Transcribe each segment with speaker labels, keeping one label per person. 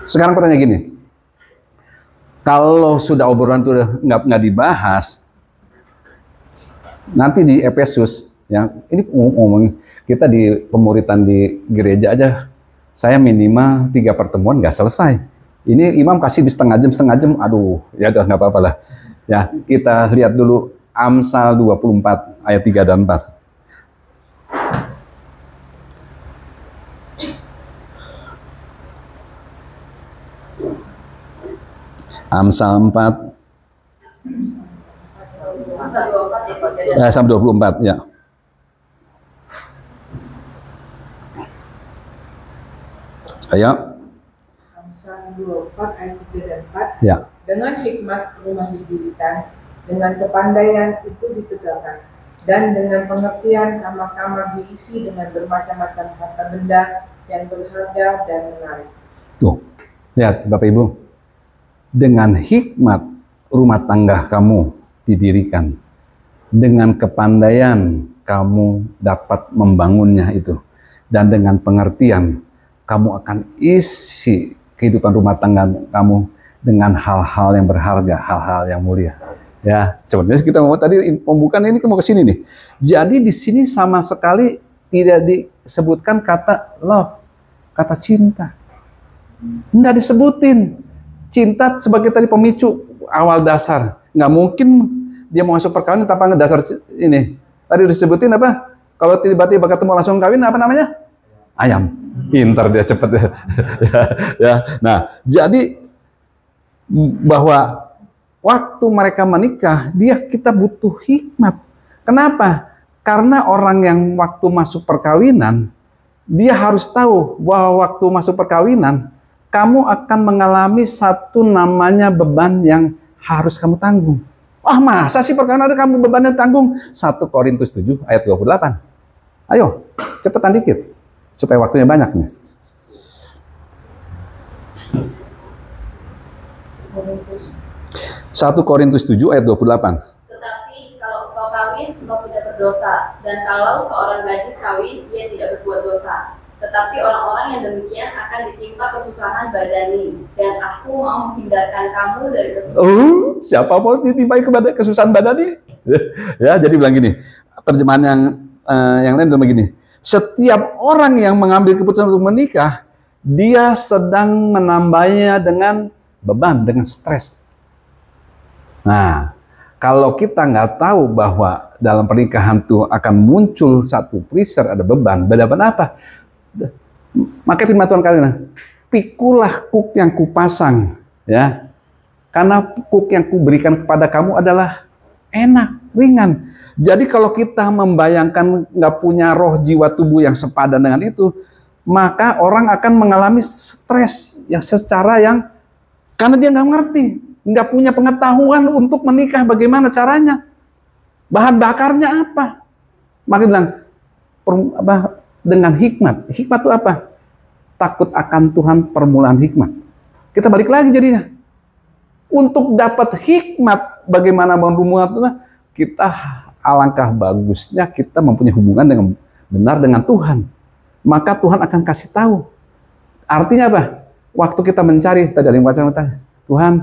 Speaker 1: Sekarang pertanyaan gini, kalau sudah obrolan itu nggak dibahas, nanti di Efesus, ya ini ngomong kita di pemuritan di gereja aja, saya minimal 3 pertemuan nggak selesai. Ini imam kasih di setengah jam, aduh, ya udah nggak apa-apa lah. Ya, kita lihat dulu Amsal 24 ayat 3 dan 4. Amsal 4 sampai 24 ya. Ayo.
Speaker 2: Amsal 24 ayat 3 dan 4.
Speaker 1: Ya.
Speaker 2: Dengan hikmat rumah didirikan, dengan kepandaian itu ditegakkan, dan dengan pengertian kamar-kamar diisi dengan bermacam-macam harta benda yang berharga dan menarik.
Speaker 1: Tuh, lihat Bapak Ibu. Dengan hikmat rumah tangga kamu didirikan. Dengan kepandaian kamu dapat membangunnya itu. Dan dengan pengertian kamu akan isi kehidupan rumah tangga kamu dengan hal-hal yang berharga, hal-hal yang mulia. Ya, sebenarnya kita mau tadi pembukaan ini mau ke sini nih. Jadi di sini sama sekali tidak disebutkan kata love, kata cinta. Enggak disebutin. Cinta sebagai tadi pemicu awal dasar. Nggak mungkin dia mau masuk perkawinan tanpa dasar ini. Tadi disebutin apa? Kalau tiba-tiba ketemu langsung kawin, apa namanya? Ayam. Pintar dia, cepet ya. Ya. Nah, jadi bahwa waktu mereka menikah, kita butuh hikmat. Kenapa? Karena orang yang waktu masuk perkawinan, dia harus tahu bahwa waktu masuk perkawinan, kamu akan mengalami satu namanya beban yang harus kamu tanggung. Ah, masa sih perkawinan ada kamu bebannya tanggung? 1 Korintus 7 ayat 28. Ayo, cepetan dikit. Supaya waktunya banyak nih. 1 Korintus 7 ayat 28.
Speaker 3: Tetapi kalau engkau kawin, engkau tidak berdosa. Dan kalau seorang gadis kawin, ia tidak berbuat dosa. Tetapi orang-orang yang demikian akan ditimpa kesusahan badani. Dan aku mau menghindarkan kamu dari kesusahan.
Speaker 1: Siapa mau ditimpai kepada kesusahan badani? Ya, jadi bilang gini. Terjemahan yang lain bilang begini. Setiap orang yang mengambil keputusan untuk menikah, dia sedang menambahnya dengan beban, dengan stres. Nah, kalau kita nggak tahu bahwa dalam pernikahan itu akan muncul satu pressure, ada beban apa? Maka firman Tuhan kalian, pikulah kuk yang kupasang, ya, karena kuk yang kuberikan kepada kamu adalah enak, ringan. Jadi kalau kita membayangkan nggak punya roh, jiwa, tubuh yang sepadan dengan itu, maka orang akan mengalami stres yang secara yang karena dia nggak ngerti, nggak punya pengetahuan untuk menikah bagaimana caranya, bahan bakarnya apa. Maka bilang dengan hikmat. Hikmat itu apa? Takut akan Tuhan, permulaan hikmat. Kita balik lagi jadinya. Untuk dapat hikmat bagaimana berhubungan Tuhan, kita alangkah bagusnya kita mempunyai hubungan dengan benar dengan Tuhan. Maka Tuhan akan kasih tahu. Artinya apa? Waktu kita mencari, tadi ada yang baca, Tuhan,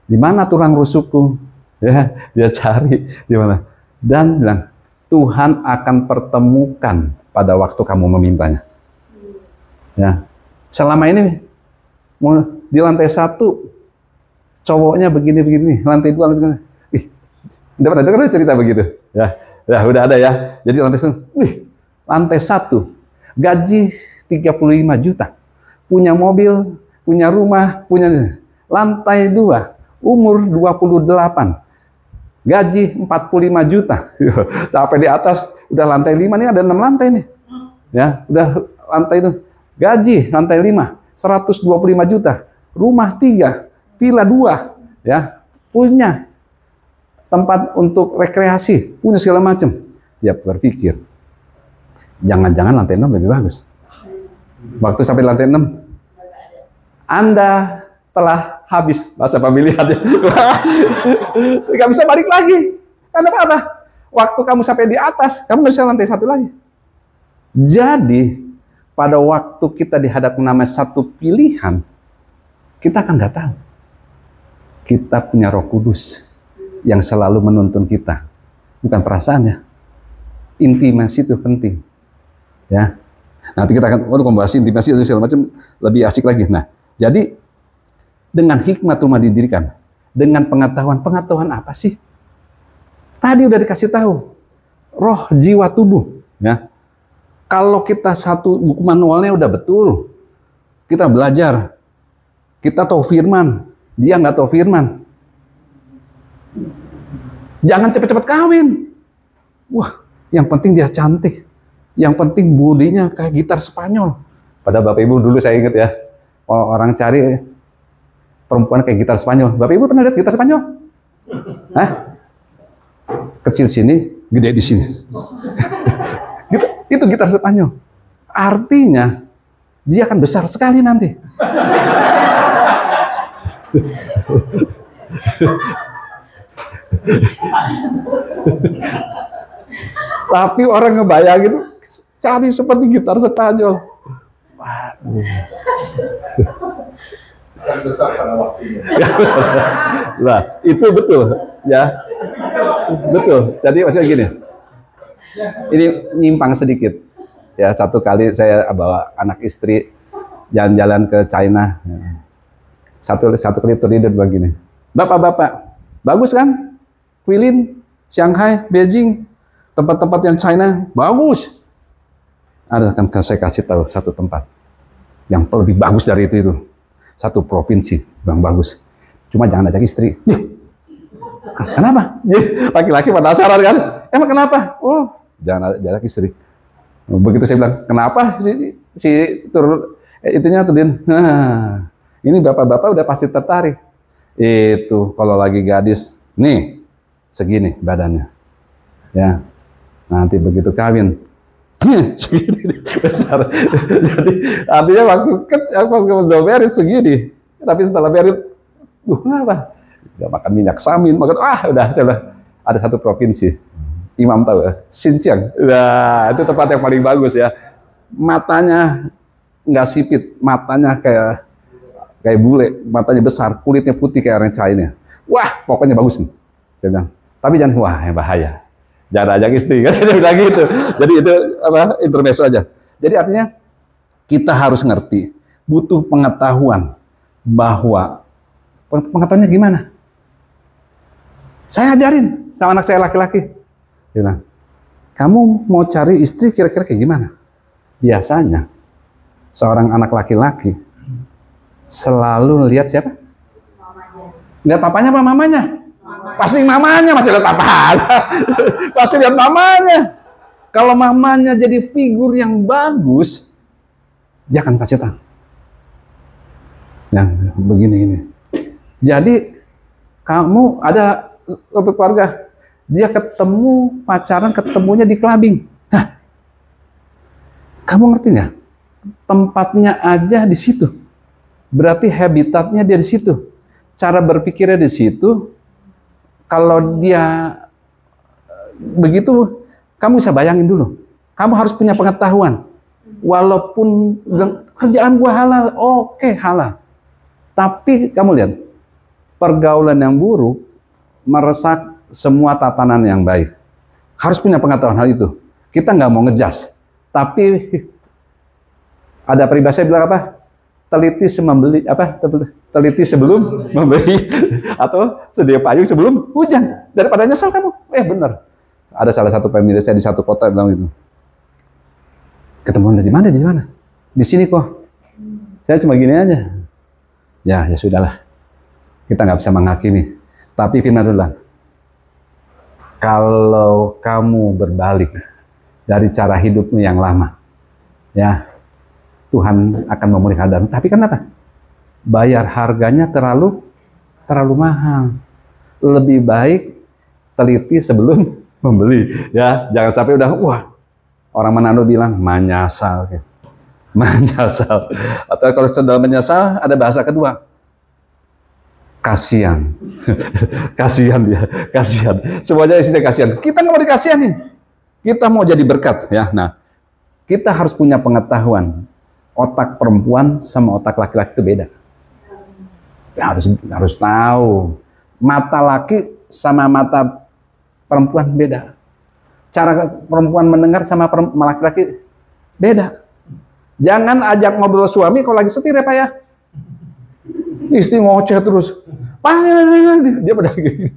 Speaker 1: di mana tulang rusukku? Ya, dia cari di mana. Dan bilang, Tuhan akan pertemukan pada waktu kamu memintanya. Ya, selama ini mau di lantai 1 cowoknya begini-begini, lantai 2, lantai 3. Udah pernah dengar cerita begitu? Ya, udah ada ya. Jadi lantai 1 gaji 35 juta, punya mobil, punya rumah, punya. Lantai 2 umur 28, gaji 45 juta. Sampai di atas udah lantai 5 nih, ada 6 lantai nih. Ya, udah lantai itu. Gaji lantai 5 125 juta. Rumah 3, villa 2, ya. Punya tempat untuk rekreasi, punya segala macam. Dia berpikir, jangan-jangan lantai 6 lebih bagus. Waktu sampai lantai 6, Anda telah habis masa pemilihan. Gak bisa balik lagi. Karena apa? Waktu kamu sampai di atas, kamu nggak bisa lantai 1 lagi. Jadi, pada waktu kita dihadapkan namanya satu pilihan, kita kan nggak tahu. Kita punya Roh Kudus yang selalu menuntun kita, bukan perasaannya. Intimasi itu penting, ya. Nanti kita akan membahas intimasi dan segala macam lebih asik lagi. Nah, jadi dengan hikmat rumah didirikan, dengan pengetahuan apa sih? Tadi udah dikasih tahu, roh, jiwa, tubuh, ya. Kalau kita satu buku manualnya udah betul, kita belajar, kita tahu firman, dia nggak tahu firman. Jangan cepet-cepet kawin. Wah, yang penting dia cantik. Yang penting budinya kayak gitar Spanyol. Pada Bapak Ibu dulu saya ingat ya, orang cari perempuan kayak gitar Spanyol. Bapak Ibu pernah lihat gitar Spanyol? Hah? Kecil sini, gede di sini. Itu gitar Spanyol. Artinya dia akan besar sekali nanti. Tapi orang ngebayangin cari seperti gitar Spanyol. Waduh.
Speaker 4: Besar pada waktunya.
Speaker 1: Nah, itu betul, ya. Betul. Jadi maksudnya gini. Ini nyimpang sedikit. Ya, satu kali saya bawa anak istri jalan-jalan ke China. Satu kali terlibat begini. Bapak-bapak, bagus kan? Guilin, Shanghai, Beijing, tempat-tempat yang China bagus. Ada kan saya kasih tahu satu tempat yang lebih bagus dari itu. Satu provinsi yang bagus. Cuma jangan ajak istri. Kenapa? Laki-laki penasaran kan? Emang kenapa? Oh, jangan ajak istri. Begitu saya bilang, kenapa si itunya tuh Din? Nah, ini bapak-bapak udah pasti tertarik. Itu kalau lagi gadis, nih segini badannya, ya. Nanti begitu kawin, segini besar. Jadi artinya waktu udah merit segini, tapi setelah merit, kenapa? Udah makan minyak samin, makan udah coba. Ada satu provinsi, Imam tahu ya, Xinjiang. Nah, itu tempat yang paling bagus ya. Matanya nggak sipit, matanya kayak bule, matanya besar, kulitnya putih kayak orang China. Wah, pokoknya bagus nih. Saya bilang, tapi jangan, wah bahaya. Jangan ajak istri, kan dia bilang gitu. Jadi itu intermezzo aja. Jadi artinya kita harus ngerti, butuh pengetahuan bahwa pengetahuannya gimana. Saya ajarin sama anak saya laki-laki. Dia bilang, kamu mau cari istri kira-kira kayak gimana? Biasanya seorang anak laki-laki selalu lihat siapa? Mamanya. Lihat papanya apa mamanya? Pasti mamanya, masih lihat papanya. Pasti lihat mamanya. Kalau mamanya jadi figur yang bagus, dia akan kasih tahu. Yang begini-gini. Jadi kamu ada satu keluarga, dia ketemu pacaran, ketemunya di clubbing. Hah? Kamu ngerti nggak? Tempatnya aja di situ. Berarti habitatnya dia di situ. Cara berpikirnya di situ. Kalau dia begitu, kamu bisa bayangin dulu. Kamu harus punya pengetahuan. Walaupun kerjaan gua halal, oke, halal. Tapi kamu lihat, pergaulan yang buruk merusak semua tatanan yang baik. Harus punya pengetahuan hal itu. Kita nggak mau ngejas, tapi ada peribahasa bilang apa? Teliti sebelum membeli, atau sedia payung sebelum hujan. Daripada nyesal kamu. Benar. Ada salah satu pemilik saya di satu kota bilang itu. Ketemuan dari mana? Di mana? Di sini kok. Saya cuma gini aja. Ya sudahlah. Kita nggak bisa menghakimi. Tapi firman Tuhan, kalau kamu berbalik dari cara hidupmu yang lama, ya Tuhan akan memulihkan. Tapi kenapa? Bayar harganya terlalu mahal. Lebih baik teliti sebelum membeli. Ya, jangan sampai udah orang Manado bilang menyasal. Menyasal. Atau kalau sudah menyasal, ada bahasa kedua. Kasihan. Kasihan dia, kasihan. Semuanya isinya kasihan. Kita nggak mau dikasihani. Kita mau jadi berkat, ya. Nah, kita harus punya pengetahuan. Otak perempuan sama otak laki-laki itu beda. Ya, harus tahu. Mata laki sama mata perempuan beda. Cara perempuan mendengar sama laki-laki beda. Jangan ajak ngobrol suami kalau lagi setir ya Pak ya. Istri ngoceh terus. Dia pada gitu.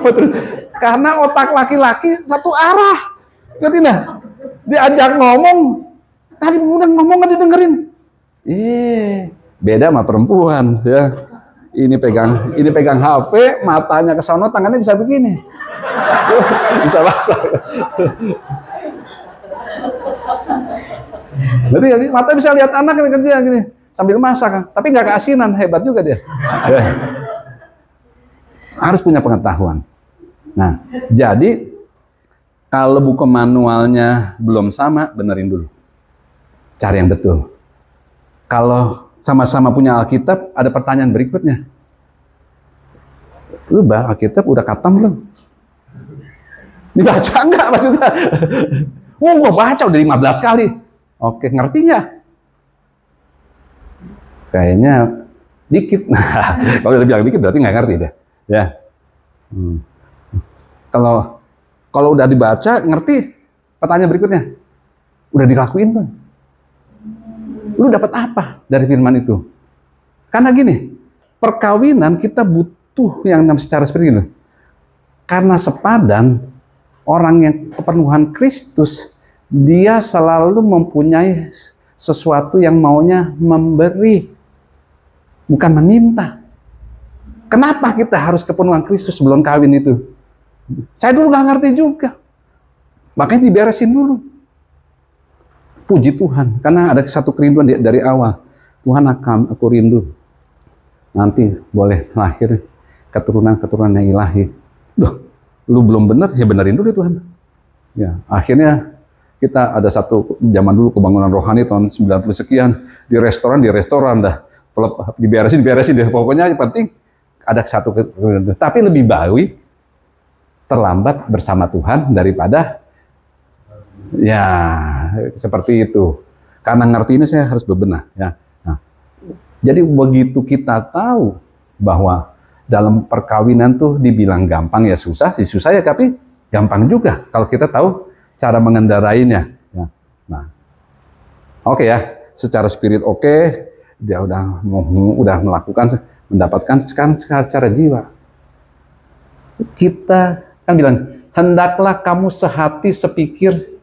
Speaker 1: Terus. Karena otak laki-laki satu arah. Ngerti nggak? Diajak ngomong, tadi udah ngomong nggak didengerin. Beda sama perempuan ya. Ini pegang HP, matanya ke sono, tangannya bisa begini. Bisa basah. Jadi mata bisa lihat anak kerja gini sambil masak, tapi nggak keasinan, hebat juga dia. Ya. Harus punya pengetahuan. Nah, jadi kalau buku manualnya belum sama, benerin dulu. Cari yang betul. Kalau sama-sama punya Alkitab, ada pertanyaan berikutnya. Lu Alkitab udah khatam belum? Dibaca enggak maksudnya? Gua baca udah 15 kali. Oke, ngerti nggak? Kayaknya dikit. Kalau udah bilang dikit berarti nggak ngerti deh. Ya. Kalau udah dibaca, ngerti, pertanyaan berikutnya. Udah dilakuin tuh. Lu dapat apa dari firman itu? Karena gini, perkawinan kita butuh yang secara spiritual. Karena sepadan, orang yang kepenuhan Kristus, dia selalu mempunyai sesuatu yang maunya memberi, bukan meminta. Kenapa kita harus kepenuhan Kristus sebelum kawin itu? Saya dulu nggak ngerti juga. Makanya diberesin dulu. Puji Tuhan, karena ada satu kerinduan dari awal. Tuhan, aku rindu. Nanti boleh lahir keturunan-keturunan yang ilahi. Duh, lu belum bener, ya benerin dulu Tuhan. Ya, akhirnya kita ada satu zaman dulu kebangunan rohani tahun 90 sekian di restoran dah. Diberesin deh. Pokoknya yang penting ada satu kerinduan. Tapi lebih baik terlambat bersama Tuhan daripada ya seperti itu. Karena ngerti ini saya harus bebenah ya. Nah, jadi begitu kita tahu bahwa dalam perkawinan tuh dibilang gampang ya susah ya, tapi gampang juga kalau kita tahu cara mengendarainya ya. Nah, oke ya, secara spirit oke, dia udah mendapatkan sekarang secara jiwa. Kita kan bilang, hendaklah kamu sehati sepikir.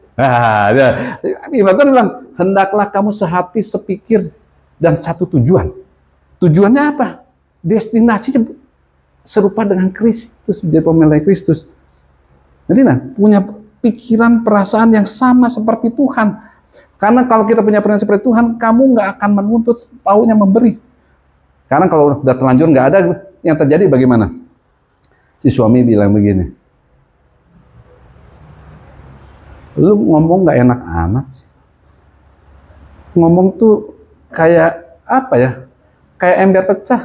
Speaker 1: Ibaratnya bilang, hendaklah kamu sehati sepikir dan satu tujuan. Tujuannya apa? Destinasinya serupa dengan Kristus, menjadi pemilik Kristus. Jadi punya pikiran, perasaan yang sama seperti Tuhan. Karena kalau kita punya pikiran seperti Tuhan, kamu nggak akan menuntut, taunya memberi. Karena kalau udah terlanjur nggak ada, yang terjadi bagaimana? Si suami bilang begini, lu ngomong nggak enak amat sih. Ngomong tuh kayak apa ya? Kayak ember pecah.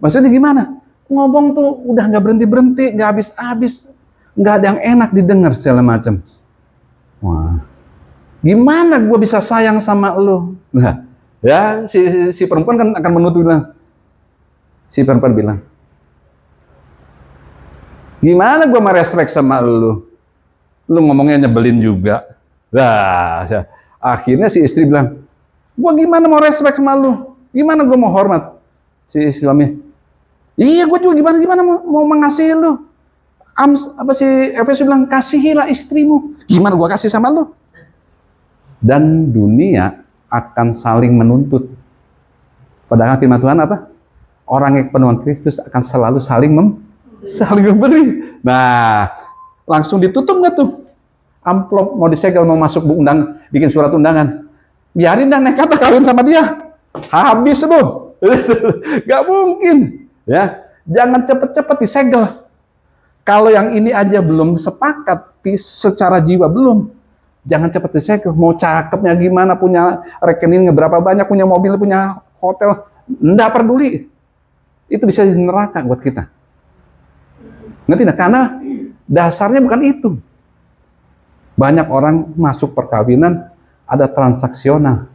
Speaker 1: Maksudnya gimana? Ngomong tuh udah nggak berhenti, nggak habis-habis, nggak ada yang enak didengar segala macam. Wah, gimana gue bisa sayang sama lu? Nah, ya si perempuan kan akan menutup bilang. Si perempuan bilang, gimana gue merespek sama lu? Lu ngomongnya nyebelin juga. Nah, ya. Akhirnya si istri bilang, gua gimana mau respek sama lu? Gimana gua mau hormat? Si suami, iya gua juga gimana mau mengasihi lu. Si Efesus bilang, kasihilah istrimu. Gimana gua kasih sama lu? Dan dunia akan saling menuntut. Padahal firman Tuhan apa? Orang yang kepenuhan Kristus akan selalu saling memberi. Nah, langsung ditutup nggak tuh? Amplop mau disegel, mau masuk bikin surat undangan. Biarin dah nekat kawin sama dia. Habis tuh. Gak mungkin. Ya, jangan cepet-cepet disegel. Kalau yang ini aja belum sepakat, secara jiwa belum. Jangan cepet disegel. Mau cakepnya gimana, punya rekeningnya berapa banyak, punya mobil, punya hotel, nggak peduli. Itu bisa jadi neraka buat kita. Ngerti nggak? Karena dasarnya bukan itu. Banyak orang masuk perkawinan ada transaksional.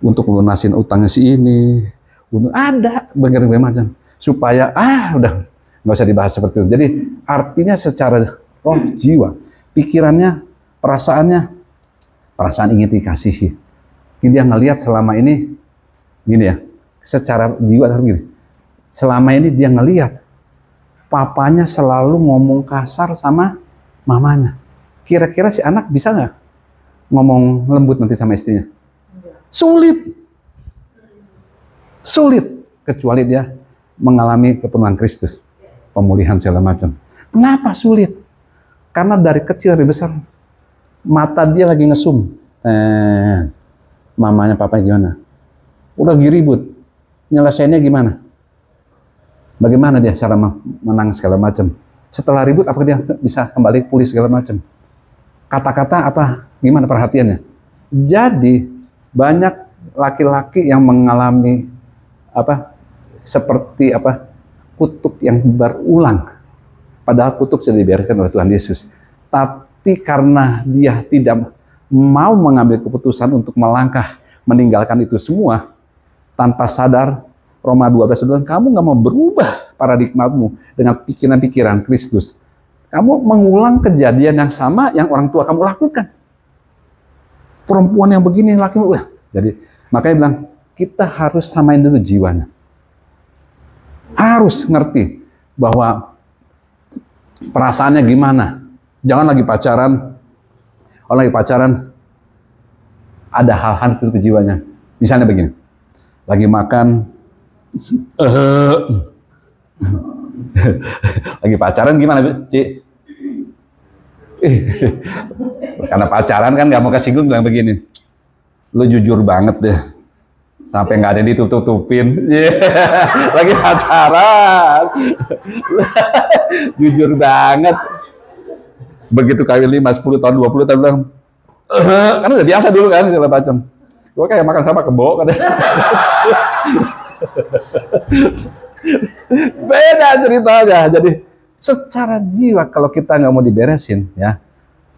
Speaker 1: untuk lunasin utangnya si ini, untuk ada berbagai macam supaya udah nggak usah dibahas seperti itu. Jadi artinya secara roh, jiwa, pikirannya, perasaan ingin dikasihi. Ini dia ngelihat selama ini gini ya, secara jiwa gini. Selama ini dia ngelihat papanya selalu ngomong kasar sama mamanya. Kira-kira si anak bisa nggak ngomong lembut nanti sama istrinya? Sulit. Kecuali dia mengalami kepenuhan Kristus. Pemulihan segala macam. Kenapa sulit? Karena dari kecil sampai besar, mata dia lagi ngesum. Mamanya, papanya gimana? Udah lagi ribut. Nyelesainnya gimana? Bagaimana dia cara menang segala macam? Setelah ribut, apakah dia bisa kembali pulih segala macam? Kata-kata apa? Gimana perhatiannya? Jadi banyak laki-laki yang mengalami seperti kutub yang berulang. Padahal kutub sudah dibereskan oleh Tuhan Yesus. Tapi karena dia tidak mau mengambil keputusan untuk melangkah meninggalkan itu semua, tanpa sadar, Roma 12 bilang, kamu nggak mau berubah paradigmamu dengan pikiran-pikiran Kristus. Kamu mengulang kejadian yang sama yang orang tua kamu lakukan. Perempuan yang begini, laki, jadi makanya bilang, kita harus samain dulu jiwanya. Harus ngerti bahwa perasaannya gimana. Jangan lagi pacaran, kalau lagi pacaran, ada hal-hal itu ke jiwanya. Misalnya begini, lagi makan, lagi pacaran gimana, Ci? Karena pacaran kan nggak mau kesinggung, bilang begini, lu jujur banget deh, sampai nggak ada yang ditutup-tutupin. Lagi pacaran, jujur banget. Begitu kawin 5, 10 tahun, 20 tahun, bilang, kan udah biasa dulu kan segala macam. Gue kayak makan sama kebo kan. Beda ceritanya. Jadi secara jiwa kalau kita nggak mau diberesin, ya,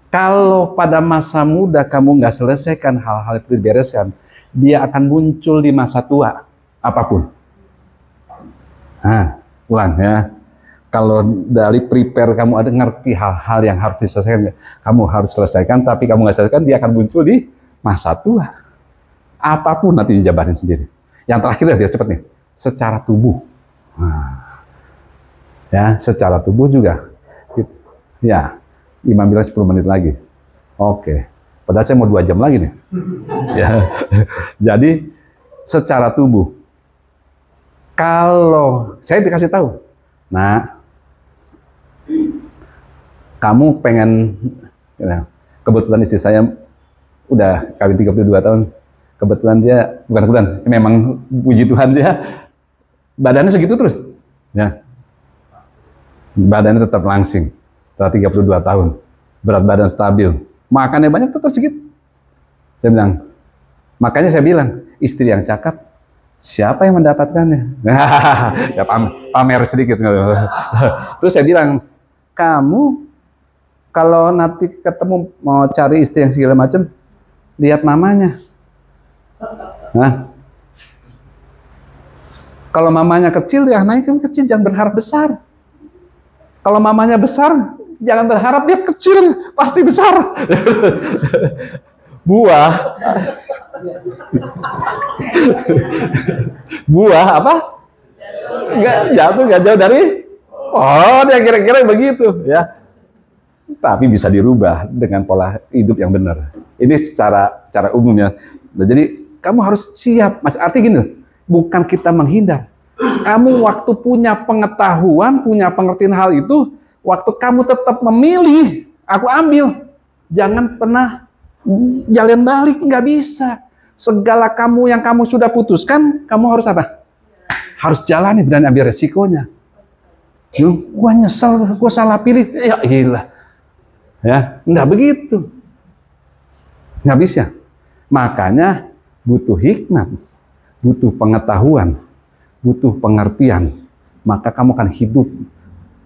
Speaker 1: kalau pada masa muda kamu nggak selesaikan hal-hal itu dibereskan, dia akan muncul di masa tua apapun. Ulang ya. Kalau dari prepare kamu ada ngerti hal-hal yang harus diselesaikan, kamu harus selesaikan, tapi kamu nggak selesaikan, dia akan muncul di masa tua. Apapun nanti dijabarin sendiri. Yang terakhir dia cepet nih, secara tubuh. Ya, secara tubuh juga. Ya, Imam bilang 10 menit lagi. Oke. Padahal saya mau 2 jam lagi nih. Ya. Jadi secara tubuh. Kalau saya dikasih tahu, nah, kamu pengen, kebetulan istri saya udah kawin 32 tahun. Kebetulan dia, bukan kebetulan, memang puji Tuhan dia badannya segitu terus. Ya. Badannya tetap langsing setelah 32 tahun. Berat badan stabil. Makannya banyak tetap segitu. Saya bilang, makanya saya bilang, istri yang cakap, siapa yang mendapatkannya? Ya pamer sedikit. Terus saya bilang, kamu kalau nanti ketemu mau cari istri yang segala macam, lihat mamanya. Kalau mamanya kecil, ya anaknya kecil, jangan berharap besar. Kalau mamanya besar, jangan berharap dia kecil, pasti besar. Buah apa? Nggak jauh dari. Oh, dia kira-kira begitu, ya. Tapi bisa dirubah dengan pola hidup yang benar. Ini secara umumnya. Jadi kamu harus siap. Artinya gini, bukan kita menghindar. Kamu waktu punya pengetahuan, punya pengertian hal itu, waktu kamu tetap memilih, aku ambil. Jangan pernah jalan balik, nggak bisa. Segala kamu yang kamu sudah putuskan, kamu harus apa? Harus jalani, berani ambil resikonya. Gua nyesel, gua salah pilih. Ya iyalah. Ya, nggak begitu. Nggak bisa. Makanya butuh hikmat, butuh pengetahuan, butuh pengertian. Maka kamu akan hidup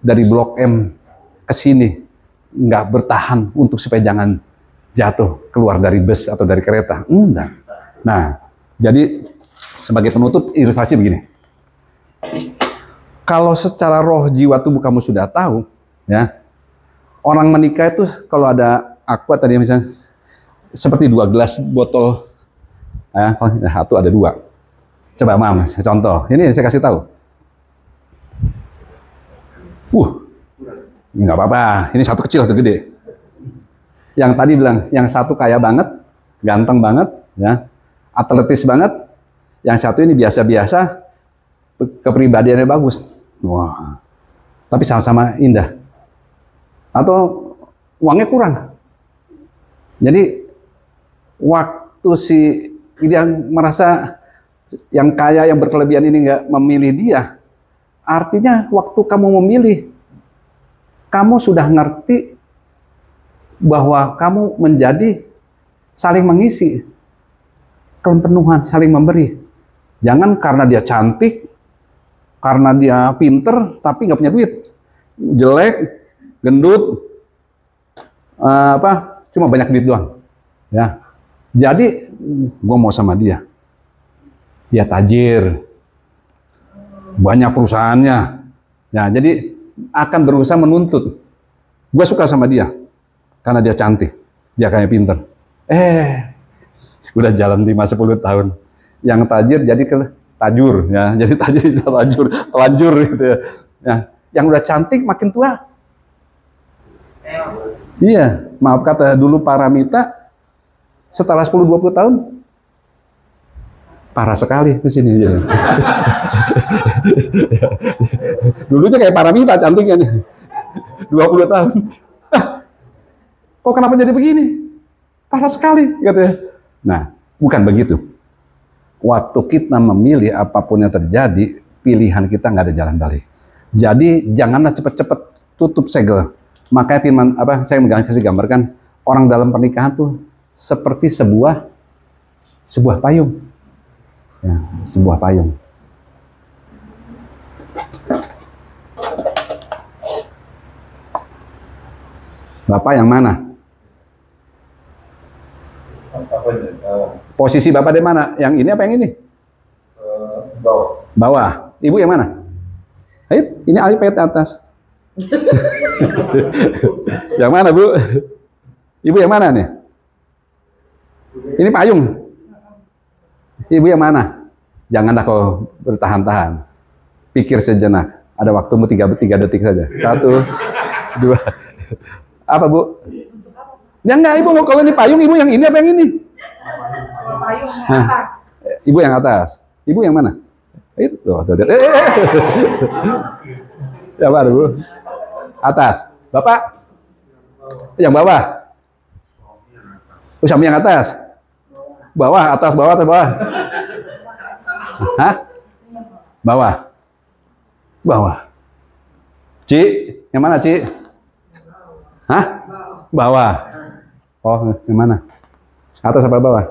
Speaker 1: dari blok M ke sini, nggak bertahan untuk supaya jangan jatuh keluar dari bus atau dari kereta. Enggak. Nah, Jadi sebagai penutup ilustrasi begini. Kalau secara roh, jiwa, tubuh kamu sudah tahu, ya, orang menikah itu kalau ada aqua tadi misalnya seperti 2 gelas botol, ya, satu ada 2. Coba Mam, saya contoh. Ini saya kasih tahu. Ini nggak apa-apa. Ini satu kecil, satu gede. Yang tadi bilang, yang satu kaya banget, ganteng banget, ya, atletis banget. Yang satu ini biasa-biasa, kepribadiannya bagus. Wah, tapi sama-sama indah. Atau uangnya kurang. Jadi waktu si yang merasa yang kaya, yang berkelebihan ini nggak memilih dia, artinya waktu kamu memilih, kamu sudah ngerti bahwa kamu menjadi saling mengisi, kepenuhan, saling memberi. Jangan karena dia cantik, karena dia pinter, tapi nggak punya duit, jelek, gendut, cuma banyak duit doang. Ya, jadi gue mau sama dia. Dia tajir, banyak perusahaannya. Ya, jadi akan berusaha menuntut. Gue suka sama dia karena dia cantik, dia kayak pinter. Udah jalan 5-10 tahun. Yang tajir jadi tajur, ya. Jadi tajir telanjur gitu ya. Ya. Yang udah cantik makin tua. Iya, maaf kata dulu Paramita setelah 10-20 tahun parah sekali ke sini. Dulunya kayak Paramita cantiknya nih. 20 tahun. Kok kenapa jadi begini? Parah sekali katanya. Nah, bukan begitu. Waktu kita memilih apapun yang terjadi, pilihan kita nggak ada jalan balik. Jadi janganlah cepet-cepet tutup segel. Makanya firman saya kasih gambarkan orang dalam pernikahan tuh seperti sebuah payung. Ya, sebuah payung. Bapak yang mana? Posisi Bapak di mana? Yang ini apa yang ini?
Speaker 4: Bawah.
Speaker 1: Bawah. Ibu yang mana? Ayo, ini iPad atas. Yang mana, Bu? Ibu yang mana nih? Ini payung. Ibu yang mana? Janganlah kau bertahan-tahan. Pikir sejenak. Ada waktumu 3 detik saja. 1, 2. Apa, Bu? Ya enggak, Ibu mau kalau ini payung, Ibu yang ini apa yang ini?
Speaker 2: Payung yang atas.
Speaker 1: Ibu yang atas. Ibu yang mana? Itu tuh. Ya, Bu. Atas. Bapak? Yang bawah. Suami yang atas. Bawah, atas, bawah, atau bawah? Hah? Bawah. Bawah. Ci, yang mana, Ci? Hah? Bawah. Oh, yang mana? Atas apa bawah?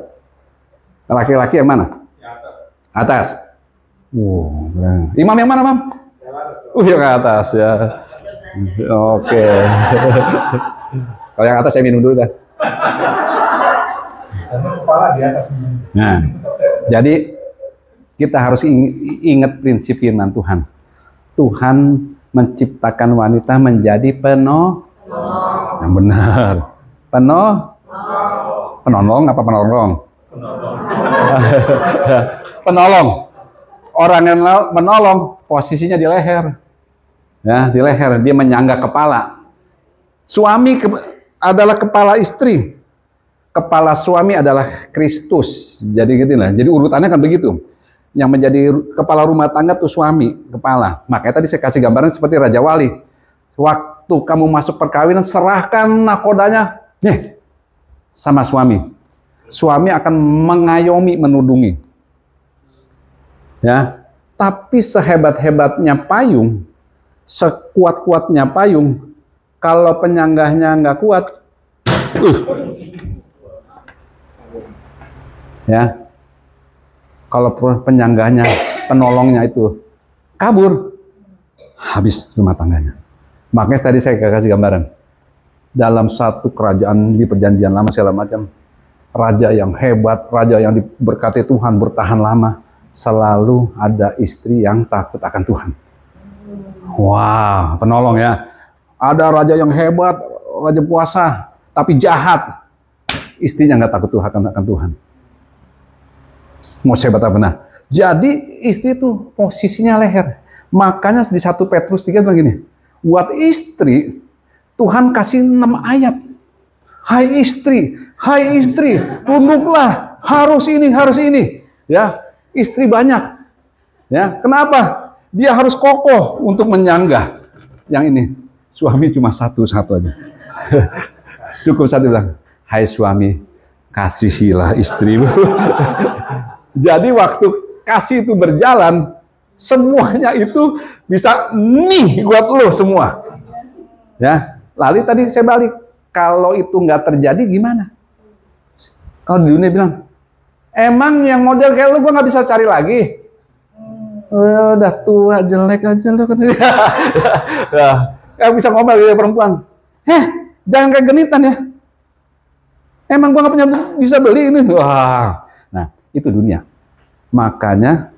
Speaker 1: Laki-laki yang mana? Atas. Imam yang mana, Mam? Yang atas ya. Oke. Kalau yang atas saya minum dulu dah.
Speaker 4: Karena kepala di atas.
Speaker 1: Nah, jadi kita harus ingat prinsip firman Tuhan. Tuhan menciptakan wanita menjadi yang benar. Penolong apa penolong? Penolong. Orang yang menolong posisinya di leher. Ya, di leher, dia menyangga kepala. Suami adalah kepala istri. Kepala suami adalah Kristus. Jadi gitu lah. Jadi urutannya kan begitu. Yang menjadi kepala rumah tangga tuh suami, kepala. Makanya tadi saya kasih gambaran seperti Raja Wali. Waktu kamu masuk perkawinan, serahkan nakodanya sama suami. Suami akan mengayomi, menudungi. Ya, tapi sehebat-hebatnya payung, sekuat-kuatnya payung, kalau penyanggahnya nggak kuat, ya, kalau penyanggahnya, penolongnya itu kabur, habis rumah tangganya. Makanya tadi saya kasih gambaran. Dalam satu kerajaan di perjanjian lama segala macam, raja yang hebat, raja yang diberkati Tuhan, bertahan lama, selalu ada istri yang takut akan Tuhan. Wah, penolong ya. Ada raja yang hebat, raja puasa, tapi jahat. Istrinya nggak takut Tuhan akan Tuhan. Mau hebat apa? Nah, jadi istri itu posisinya leher. Makanya di 1 Petrus 3 bilang gini, buat istri, Tuhan kasih 6 ayat. Hai istri, tunduklah, harus ini. Ya, istri banyak. Ya, kenapa? Dia harus kokoh untuk menyanggah. Yang ini, suami cuma satu aja. Cukup satu bilang, hai suami, kasihilah istrimu. Jadi waktu kasih itu berjalan, semuanya itu bisa nih buat lo semua. Ya, lalu tadi saya balik, kalau itu nggak terjadi gimana? Kalau di dunia bilang, emang yang model kayak lo gue nggak bisa cari lagi. Udah tua jelek aja lo kan. Yang bisa ngomel gitu perempuan. Jangan kayak genitan ya. Emang gua nggak punya bisa beli ini. Wah. Nah, itu dunia. Makanya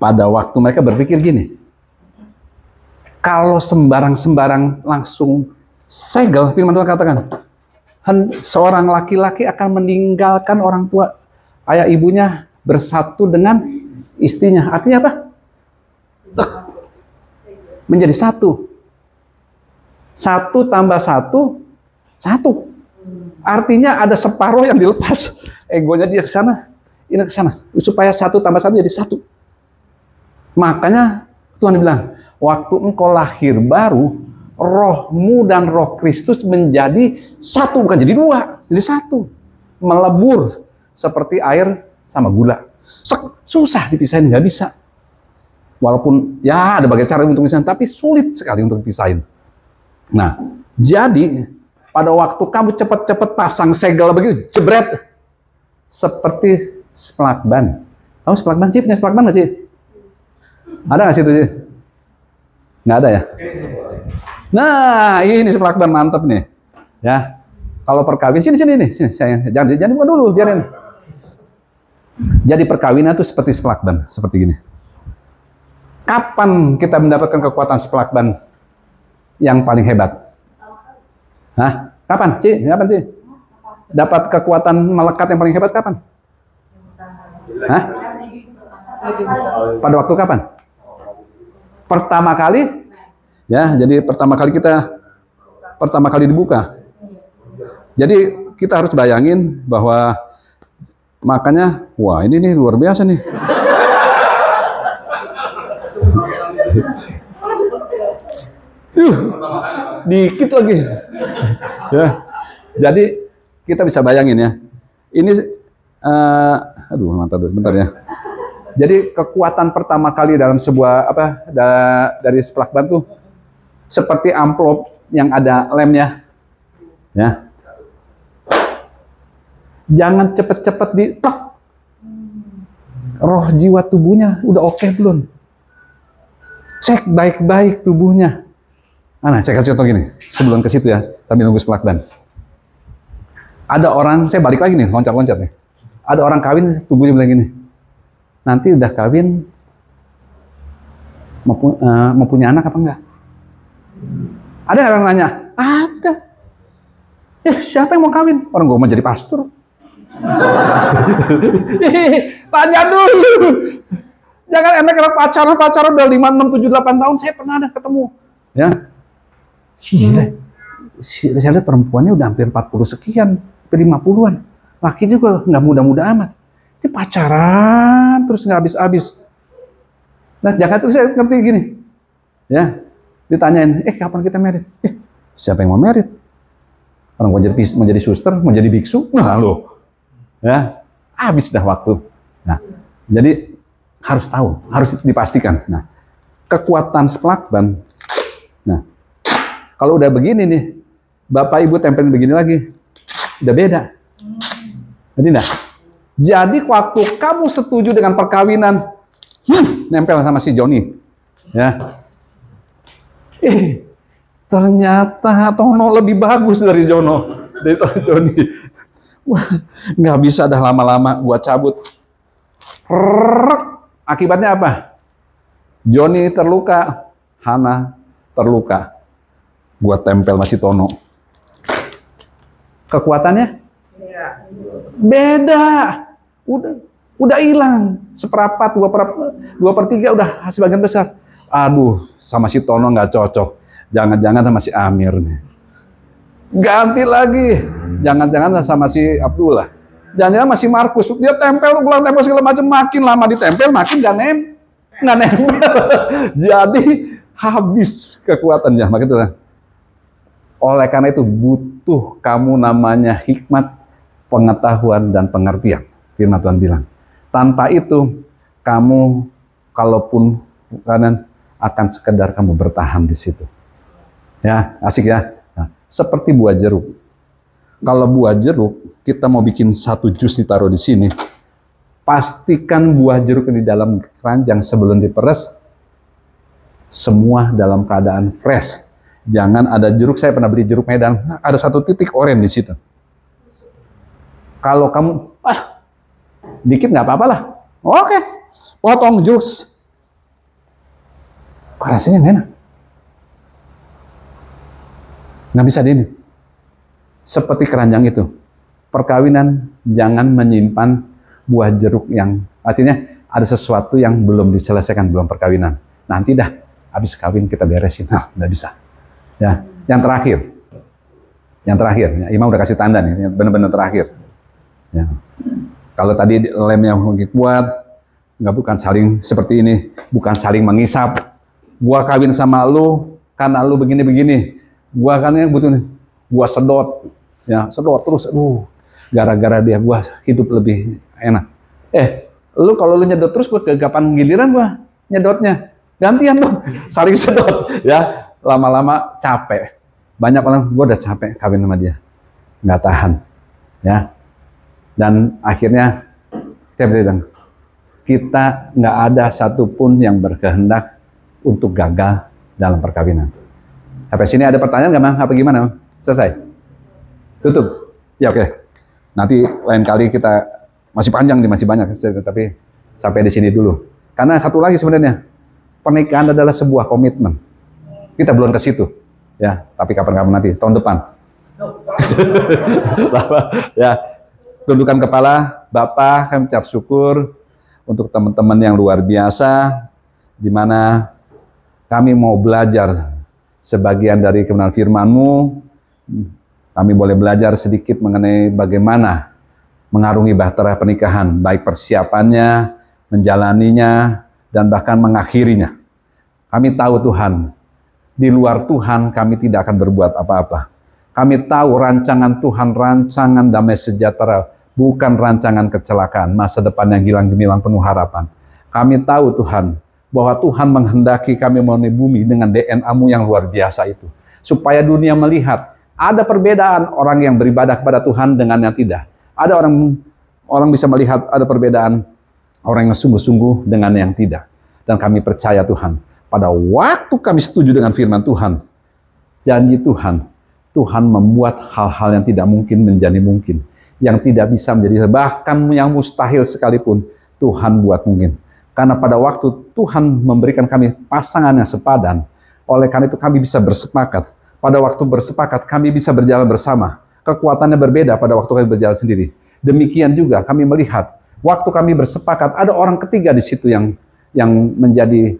Speaker 1: pada waktu mereka berpikir gini. Kalau sembarang langsung segel, firman Tuhan katakan, seorang laki-laki akan meninggalkan orang tua, ayah ibunya, bersatu dengan istrinya. Artinya apa? Menjadi satu. 1 tambah 1. Artinya ada separuh yang dilepas. Egonya dia ke sana, ini ke sana. Supaya 1 tambah 1 jadi 1. Makanya Tuhan bilang, waktu engkau lahir baru, rohmu dan roh Kristus menjadi 1, bukan jadi 2, jadi 1. Melebur seperti air sama gula. Susah dipisahin, nggak bisa. Walaupun ya ada berbagai cara untuk pisahin, tapi sulit sekali untuk dipisahin. Nah, jadi pada waktu kamu cepat-cepat pasang segel begitu, jebret, seperti splak ban. Tahu splak ban? Cip, punya splak ban nggak, Cip? Ada nggak sih itu, Cip? Nggak ada ya? Nah, ini splak ban mantap nih. Ya, kalau perkawin sini nih, jangan buka dulu, biarin. Jadi perkawinan itu seperti splak ban, seperti gini. Kapan kita mendapatkan kekuatan splak ban yang paling hebat? Hah? Kapan, Ci? Kapan, Ci? Dapat kekuatan melekat yang paling hebat kapan? Hah? Pada waktu kapan? Pertama kali? Ya, jadi pertama kali dibuka. Jadi kita harus bayangin bahwa makanya, wah ini nih luar biasa nih. Dikit lagi. Ya. Jadi kita bisa bayangin ya. Ini aduh mantap sebentar ya. Jadi kekuatan pertama kali dalam sebuah dari splak ban tuh seperti amplop yang ada lemnya. Ya. Jangan cepet-cepet diplak. Roh jiwa tubuhnya udah oke belum? Cek baik-baik tubuhnya. Nah, saya kasih contoh gini, sebelum ke situ ya, sambil nunggu splak ban. Ada orang, saya balik lagi nih, loncat-loncat nih. Ada orang kawin, tubuhnya bilang gini, nanti udah kawin, mau punya anak apa enggak? Ada orang nanya? Ada. Siapa yang mau kawin? Orang gue mau jadi pastor. Tanya dulu. Jangan enak pacaran udah 5, 6, 7, 8 tahun. Saya pernah ada ketemu. Ya. Gila. Saya lihat perempuannya udah hampir 40 sekian, hampir 50-an. Laki juga nggak muda-muda amat. Itu pacaran terus nggak habis-habis. Nah, jangan terus saya ngerti gini. Ya. Ditanyain, kapan kita married? Siapa yang mau married? Orang mau jadi suster, mau jadi biksu? Nah, loh. Ya, habis dah waktu. Nah, jadi harus tahu, harus dipastikan. Nah, kekuatan splak ban. Nah, kalau udah begini nih, Bapak Ibu tempelin begini lagi, udah beda. Jadi waktu kamu setuju dengan perkawinan, nempel sama si Joni, ya. Ternyata Tono lebih bagus dari Joni. Wah, nggak bisa dah lama-lama, gua cabut. Akibatnya apa? Joni terluka, Hana terluka. Gua tempel masih Tono. Kekuatannya
Speaker 2: Iya.
Speaker 1: beda. Udah hilang. Seperempat, dua per tiga udah sebagian besar. Aduh, sama si Tono nggak cocok. Jangan-jangan sama si Amir nih. Ganti lagi. Jangan-jangan sama si Abdullah. Jangan-jangan masih Markus. Dia tempel, ulang tempel segala macam. Makin lama ditempel, makin nggak nempel. Jadi habis kekuatannya. Makanya oleh karena itu butuh kamu namanya hikmat, pengetahuan, dan pengertian. Firman Tuhan bilang. Tanpa itu, kamu kalaupun kanan akan sekedar kamu bertahan di situ. Ya, asik ya. Nah, seperti buah jeruk. Kalau buah jeruk, kita mau bikin satu jus ditaruh di sini, pastikan buah jeruk di dalam keranjang sebelum diperes, semua dalam keadaan fresh. Jangan ada jeruk, saya pernah beli jeruk Medan, ada satu titik oranye di situ. Kalau kamu, dikit nggak apa-apa lah. Oke, potong jus. Rasanya nggak enak. Nggak bisa ini. Seperti keranjang itu. Perkawinan jangan menyimpan buah jeruk yang, artinya ada sesuatu yang belum diselesaikan, belum perkawinan. Nanti dah, habis kawin kita beresin. Nggak bisa. Ya, yang terakhir. Yang terakhir, ya, Imam udah kasih tanda nih, benar-benar terakhir. Ya. Kalau tadi lemnya kuat, nggak bukan saling seperti ini, bukan saling mengisap. Gua kawin sama lu karena lu begini-begini. Gua kan yang butuh, gua sedot, ya sedot terus. Gara-gara dia gua hidup lebih enak. Lu kalau lu nyedot terus, gua kegapan giliran gua nyedotnya. Gantian dong, saling sedot, ya. Lama-lama capek. Banyak orang, gua udah capek kawin sama dia, nggak tahan, ya. Dan akhirnya setiap dia bilang, kita nggak ada satupun yang berkehendak untuk gagal dalam perkawinan. Sampai sini ada pertanyaan nggak, Bang? Apa gimana, Bang? Selesai? Tutup? Ya, oke. Nanti lain kali kita, masih panjang nih, masih banyak, tapi sampai di sini dulu. Karena satu lagi sebenarnya, pernikahan adalah sebuah komitmen. Kita belum ke situ, ya. Tapi kapan-kapan nanti, tahun depan. Ya. Tundukkan kepala, Bapak, kami ucap syukur untuk teman-teman yang luar biasa, di mana kami mau belajar sebagian dari kebenaran firman-Mu. Kami boleh belajar sedikit mengenai bagaimana mengarungi bahtera pernikahan, baik persiapannya, menjalaninya, dan bahkan mengakhirinya. Kami tahu Tuhan, di luar Tuhan kami tidak akan berbuat apa-apa. Kami tahu rancangan Tuhan, rancangan damai sejahtera, bukan rancangan kecelakaan, masa depan yang gilang gemilang penuh harapan. Kami tahu Tuhan, bahwa Tuhan menghendaki kami memenuhi bumi dengan DNA-Mu yang luar biasa itu. Supaya dunia melihat, ada perbedaan orang yang beribadah kepada Tuhan dengan yang tidak. Ada orang bisa melihat ada perbedaan orang yang sungguh-sungguh dengan yang tidak. Dan kami percaya Tuhan, pada waktu kami setuju dengan firman Tuhan, janji Tuhan, Tuhan membuat hal-hal yang tidak mungkin menjadi mungkin. Yang tidak bisa menjadi, bahkan yang mustahil sekalipun, Tuhan buat mungkin. Karena pada waktu Tuhan memberikan kami pasangan yang sepadan, oleh karena itu kami bisa bersepakat. Pada waktu bersepakat, kami bisa berjalan bersama. Kekuatannya berbeda pada waktu kami berjalan sendiri. Demikian juga kami melihat, waktu kami bersepakat, ada orang ketiga di situ yang menjadi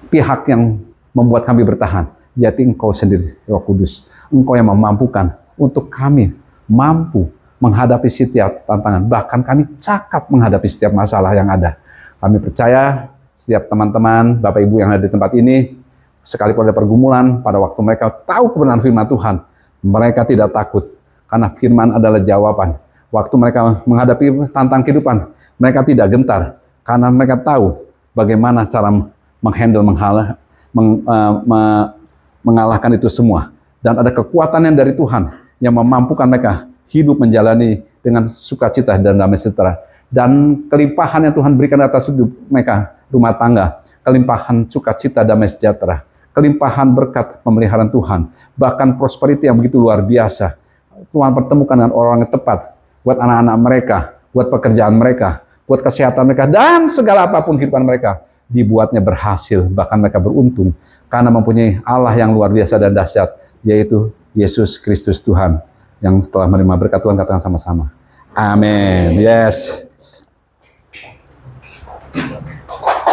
Speaker 1: pihak yang membuat kami bertahan. Yaitu Engkau sendiri, Roh Kudus. Engkau yang memampukan untuk kami mampu menghadapi setiap tantangan. Bahkan kami cakap menghadapi setiap masalah yang ada. Kami percaya setiap teman-teman, Bapak Ibu yang ada di tempat ini, sekalipun ada pergumulan, pada waktu mereka tahu kebenaran firman Tuhan, mereka tidak takut. Karena firman adalah jawaban. Waktu mereka menghadapi tantangan kehidupan, mereka tidak gentar. Karena mereka tahu bagaimana cara menghandle, mengalahkan itu semua. Dan ada kekuatan yang dari Tuhan yang memampukan mereka hidup menjalani dengan sukacita dan damai sejahtera. Dan kelimpahan yang Tuhan berikan atas hidup mereka, rumah tangga, kelimpahan sukacita damai sejahtera, kelimpahan berkat pemeliharaan Tuhan, bahkan prosperity yang begitu luar biasa. Tuhan pertemukan dengan orang yang tepat buat anak-anak mereka, buat pekerjaan mereka, buat kesehatan mereka, dan segala apapun kehidupan mereka dibuatnya berhasil, bahkan mereka beruntung karena mempunyai Allah yang luar biasa dan dahsyat, yaitu Yesus Kristus Tuhan, yang setelah menerima berkat Tuhan katakan sama-sama. Amin. Yes.